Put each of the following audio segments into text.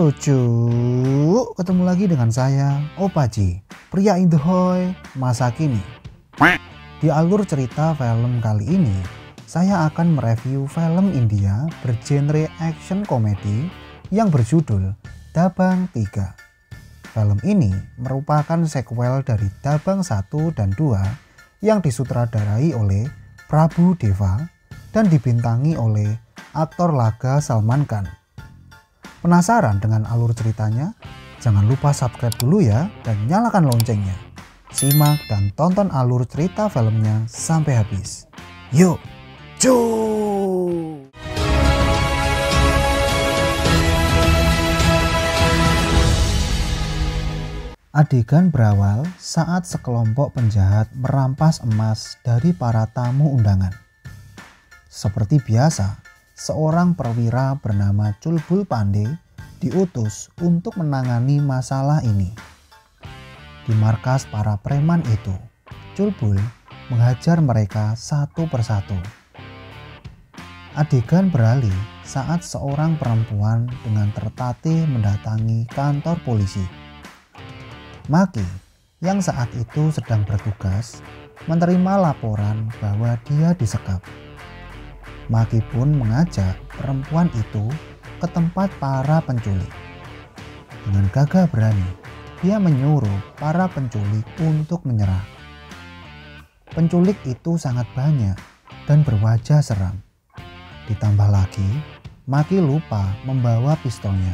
Cucu, ketemu lagi dengan saya, Opaji, pria in the hoy masa kini. Di alur cerita film kali ini, saya akan mereview film India bergenre action komedi yang berjudul Dabang 3. Film ini merupakan sequel dari Dabang 1 dan 2 yang disutradarai oleh Prabhu Deva dan dibintangi oleh aktor laga Salman Khan. Penasaran dengan alur ceritanya? Jangan lupa subscribe dulu ya dan nyalakan loncengnya. Simak dan tonton alur cerita filmnya sampai habis. Yuk, cuy! Adegan berawal saat sekelompok penjahat merampas emas dari para tamu undangan. Seperti biasa, seorang perwira bernama Chulbul Pandey diutus untuk menangani masalah ini. Di markas para preman itu, Chulbul menghajar mereka satu persatu. Adegan beralih saat seorang perempuan dengan tertatih mendatangi kantor polisi. Maki, yang saat itu sedang bertugas, menerima laporan bahwa dia disekap. Maki pun mengajak perempuan itu ke tempat para penculik. Dengan gagah berani, dia menyuruh para penculik untuk menyerah. Penculik itu sangat banyak dan berwajah seram. Ditambah lagi, Maki lupa membawa pistolnya.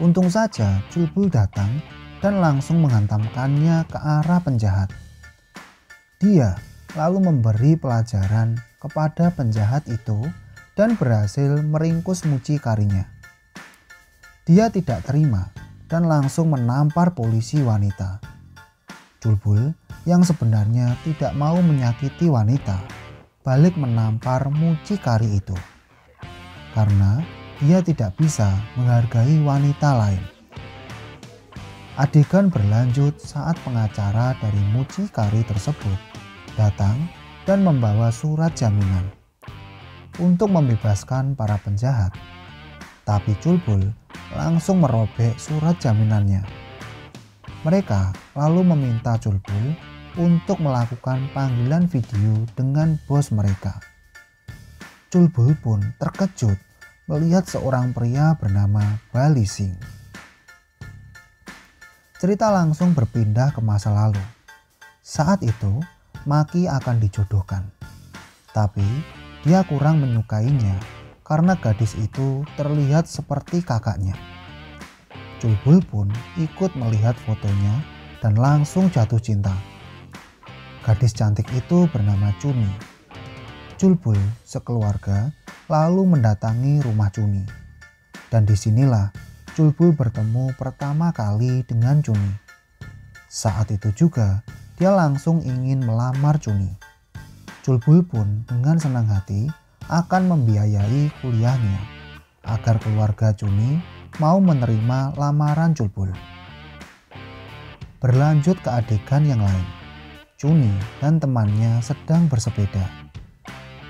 Untung saja Chulbul datang dan langsung menghantamkannya ke arah penjahat. Dia lalu memberi pelajaran kepada penjahat itu dan berhasil meringkus mucikarinya. Dia tidak terima dan langsung menampar polisi wanita. Chulbul yang sebenarnya tidak mau menyakiti wanita balik menampar mucikari itu karena dia tidak bisa menghargai wanita lain. Adegan berlanjut saat pengacara dari mucikari tersebut datang dan membawa surat jaminan untuk membebaskan para penjahat. Tapi Chulbul langsung merobek surat jaminannya. Mereka lalu meminta Chulbul untuk melakukan panggilan video dengan bos mereka. Chulbul pun terkejut melihat seorang pria bernama Bali Singh. Cerita langsung berpindah ke masa lalu. Saat itu, Maki akan dijodohkan. Tapi dia kurang menyukainya karena gadis itu terlihat seperti kakaknya. Chulbul pun ikut melihat fotonya dan langsung jatuh cinta. Gadis cantik itu bernama Chuni. Chulbul sekeluarga lalu mendatangi rumah Chuni. Dan disinilah Chulbul bertemu pertama kali dengan Chuni. Saat itu juga dia langsung ingin melamar Chuni. Chulbul pun dengan senang hati akan membiayai kuliahnya agar keluarga Chuni mau menerima lamaran Chulbul. Berlanjut ke adegan yang lain. Chuni dan temannya sedang bersepeda.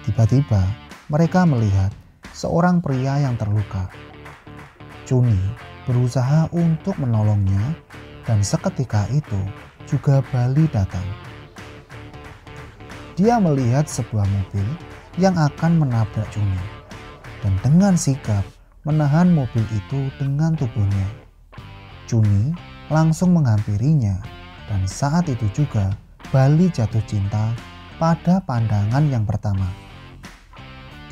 Tiba-tiba mereka melihat seorang pria yang terluka. Chuni berusaha untuk menolongnya dan seketika itu juga Bali datang. Dia melihat sebuah mobil yang akan menabrak Chuni dan dengan sigap menahan mobil itu dengan tubuhnya. Chuni langsung menghampirinya dan saat itu juga Bali jatuh cinta pada pandangan yang pertama.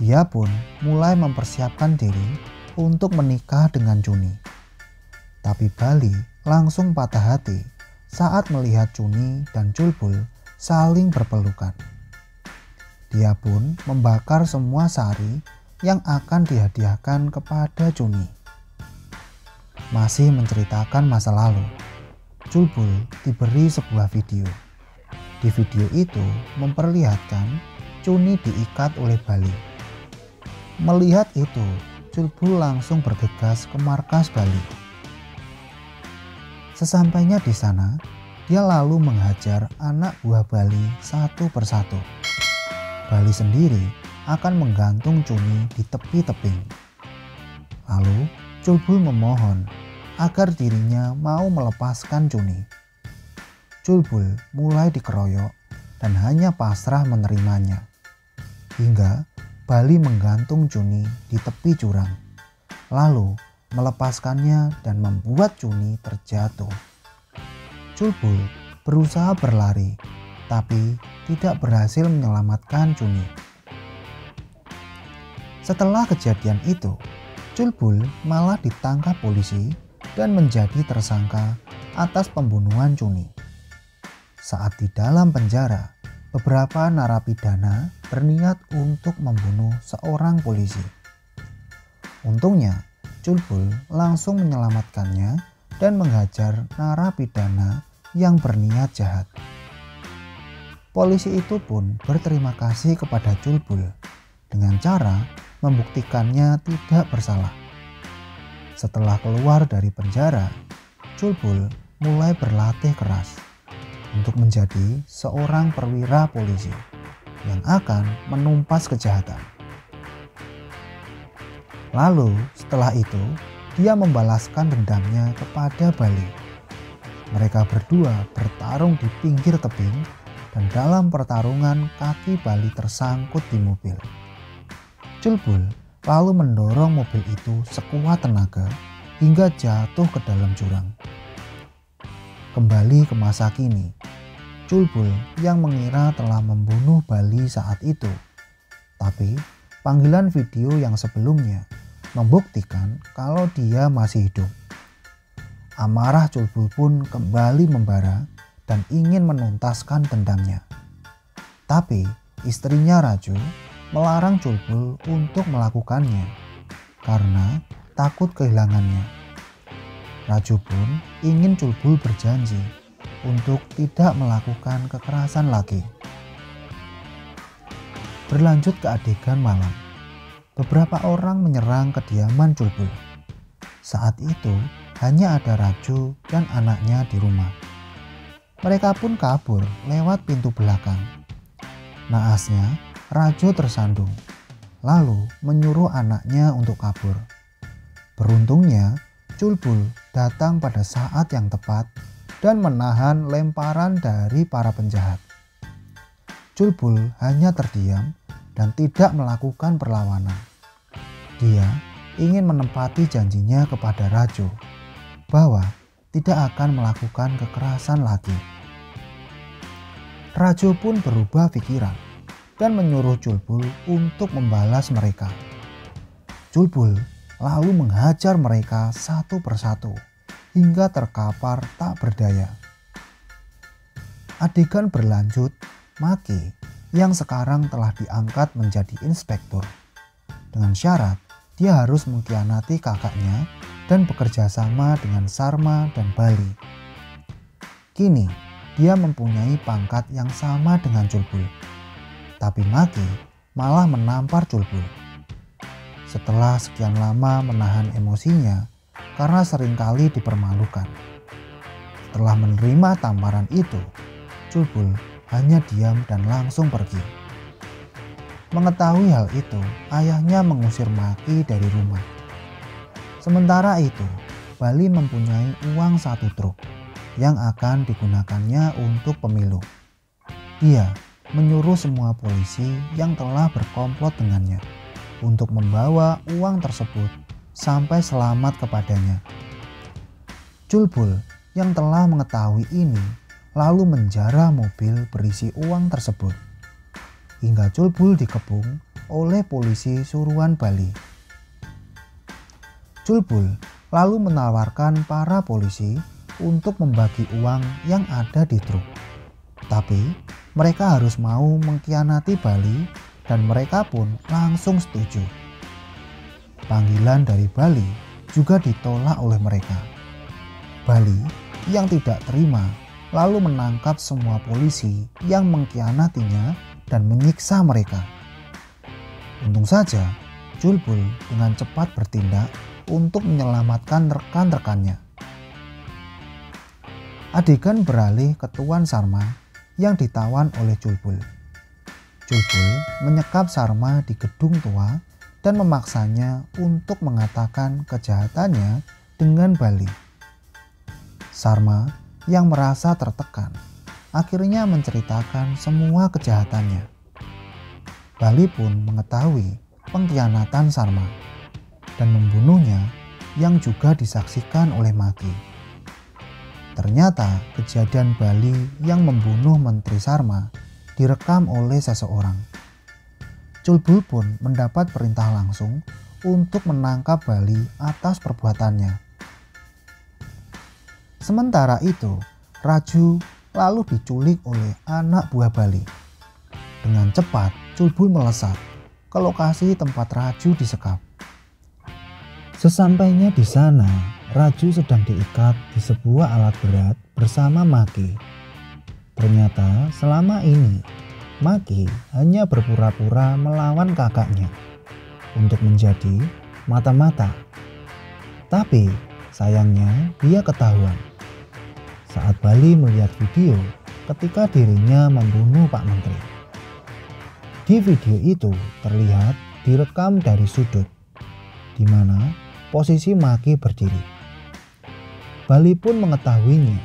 Dia pun mulai mempersiapkan diri untuk menikah dengan Chuni. Tapi Bali langsung patah hati saat melihat Chuni dan Chulbul saling berpelukan. Dia pun membakar semua sari yang akan dihadiahkan kepada Chuni. Masih menceritakan masa lalu, Chulbul diberi sebuah video. Di video itu memperlihatkan Chuni diikat oleh Bali. Melihat itu, Chulbul langsung bergegas ke markas Bali. Sesampainya di sana, dia lalu menghajar anak buah Bali satu persatu. Bali sendiri akan menggantung Chuni di tepi tebing. Lalu Culbul memohon agar dirinya mau melepaskan Cuni. Culbul mulai dikeroyok dan hanya pasrah menerimanya. Hingga Bali menggantung Cuni di tepi jurang, lalu melepaskannya dan membuat Cuni terjatuh. Culbul berusaha berlari, tapi tidak berhasil menyelamatkan Cuni. Setelah kejadian itu, Culbul malah ditangkap polisi dan menjadi tersangka atas pembunuhan Cuni. Saat di dalam penjara, beberapa narapidana berniat untuk membunuh seorang polisi. Untungnya, Culbul langsung menyelamatkannya dan menghajar narapidana yang berniat jahat. Polisi itu pun berterima kasih kepada Culbul dengan cara membuktikannya tidak bersalah. Setelah keluar dari penjara, Culbul mulai berlatih keras untuk menjadi seorang perwira polisi yang akan menumpas kejahatan. Lalu setelah itu, dia membalaskan dendamnya kepada Bali. Mereka berdua bertarung di pinggir tebing dan dalam pertarungan kaki Bali tersangkut di mobil. Culbul lalu mendorong mobil itu sekuat tenaga hingga jatuh ke dalam jurang. Kembali ke masa kini, Culbul yang mengira telah membunuh Bali saat itu. Tapi panggilan video yang sebelumnya membuktikan kalau dia masih hidup. Amarah Culbul pun kembali membara dan ingin menuntaskan dendamnya. Tapi istrinya Raju melarang Culbul untuk melakukannya karena takut kehilangannya. Raju pun ingin Culbul berjanji untuk tidak melakukan kekerasan lagi. Berlanjut ke adegan malam, beberapa orang menyerang kediaman Culbul. Saat itu hanya ada Raju dan anaknya di rumah. Mereka pun kabur lewat pintu belakang. Naasnya, Raju tersandung, lalu menyuruh anaknya untuk kabur. Beruntungnya, Culbul datang pada saat yang tepat dan menahan lemparan dari para penjahat. Culbul hanya terdiam dan tidak melakukan perlawanan. Dia ingin menempati janjinya kepada Raju bahwa tidak akan melakukan kekerasan lagi. Raju pun berubah pikiran dan menyuruh Culbul untuk membalas mereka. Culbul lalu menghajar mereka satu persatu hingga terkapar tak berdaya. Adegan berlanjut, Maki yang sekarang telah diangkat menjadi inspektur dengan syarat dia harus mengkhianati kakaknya dan bekerja sama dengan Sarma dan Bali. Kini dia mempunyai pangkat yang sama dengan Culbul. Tapi Maki malah menampar Culbul. Setelah sekian lama menahan emosinya karena seringkali dipermalukan. Setelah menerima tamparan itu, Culbul hanya diam dan langsung pergi. Mengetahui hal itu, ayahnya mengusir Maki dari rumah. Sementara itu, Bali mempunyai uang 1 truk yang akan digunakannya untuk pemilu. Dia menyuruh semua polisi yang telah berkomplot dengannya untuk membawa uang tersebut sampai selamat kepadanya. Culbul yang telah mengetahui ini lalu menjarah mobil berisi uang tersebut hingga Culbul dikepung oleh polisi suruhan Bali. Culbul lalu menawarkan para polisi untuk membagi uang yang ada di truk. Tapi mereka harus mau mengkhianati Bali dan mereka pun langsung setuju. Panggilan dari Bali juga ditolak oleh mereka. Bali yang tidak terima lalu menangkap semua polisi yang mengkhianatinya dan menyiksa mereka. Untung saja Culbul dengan cepat bertindak untuk menyelamatkan rekan-rekannya. Adegan beralih ke Tuan Sarma yang ditawan oleh Culbul. Culbul menyekap Sarma di gedung tua dan memaksanya untuk mengatakan kejahatannya dengan Bali. Sarma yang merasa tertekan akhirnya menceritakan semua kejahatannya. Bali pun mengetahui pengkhianatan Sarma dan membunuhnya yang juga disaksikan oleh Maki. Ternyata kejadian Bali yang membunuh Menteri Sarma direkam oleh seseorang. Culbul pun mendapat perintah langsung untuk menangkap Bali atas perbuatannya. Sementara itu, Raju lalu diculik oleh anak buah Bali. Dengan cepat, Culbul melesat ke lokasi tempat Raju disekap. Sesampainya di sana, Raju sedang diikat di sebuah alat berat bersama Maki. Ternyata selama ini Maki hanya berpura-pura melawan kakaknya untuk menjadi mata-mata. Tapi sayangnya dia ketahuan saat Bali melihat video ketika dirinya membunuh Pak Menteri. Di video itu terlihat direkam dari sudut di mana posisi Maki berdiri. Bali pun mengetahuinya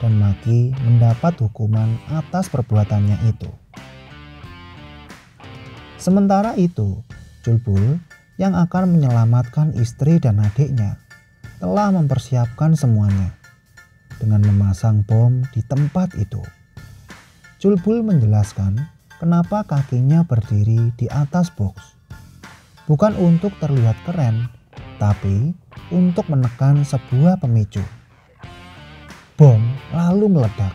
dan Maki mendapat hukuman atas perbuatannya itu. Sementara itu, Culbul yang akan menyelamatkan istri dan adiknya telah mempersiapkan semuanya dengan memasang bom di tempat itu. Culbul menjelaskan kenapa kakinya berdiri di atas box. Bukan untuk terlihat keren, tapi untuk menekan sebuah pemicu. Bom lalu meledak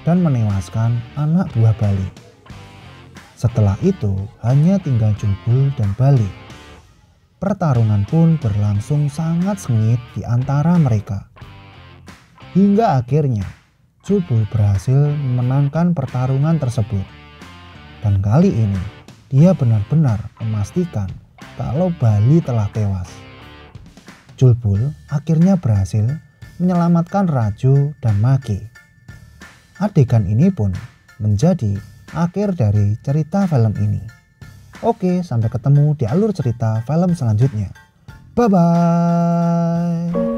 dan menewaskan anak buah Bali. Setelah itu hanya tinggal Culbul dan Bali. Pertarungan pun berlangsung sangat sengit di antara mereka. Hingga akhirnya Culbul berhasil memenangkan pertarungan tersebut. Dan kali ini dia benar-benar memastikan kalau Bali telah tewas. Culbul akhirnya berhasil menyelamatkan Raju dan Maki. Adegan ini pun menjadi akhir dari cerita film ini. Oke, sampai ketemu di alur cerita film selanjutnya. Bye-bye.